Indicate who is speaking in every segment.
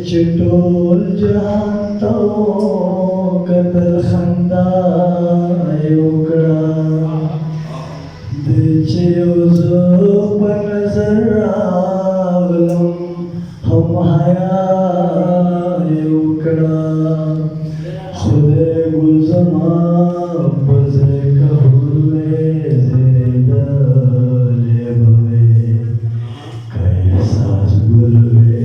Speaker 1: चटोल जहां तो कतल खंदा उकड़ा दिचे उजो बनजर आगलम हम हया उकड़ा खुदे गुलजमा बजे कहूले जेदले बवे कैसा गुलवे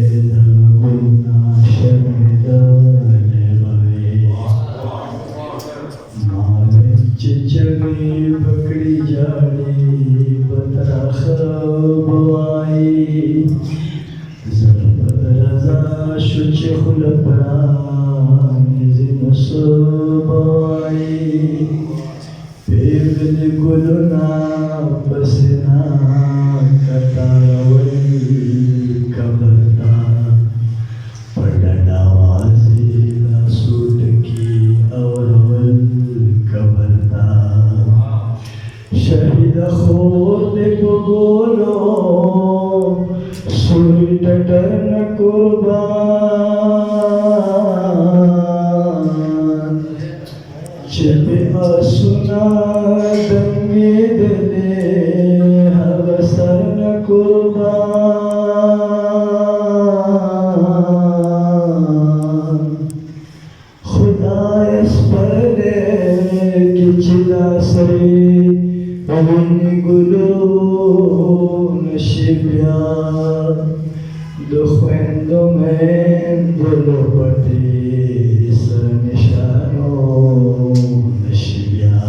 Speaker 1: चिचड़ी पकड़ी जाड़ी बतराख बवाई ज़रबत रज़ा शुच खुलपरा निज़िन सुबवाई पेगल गुलना बसना कतावई कबरता पड़नावाज़ी ना सूट की अवरवल कबरता शहीद खोद बोलो सुई टटन कुर्बान चले सुना दंगे दिले हवसन कुर्बान खुदायस परे की चिदा से पवन गुलो नशिबिया दुखवेंदो में दुलो पटी निशानो नशिबिया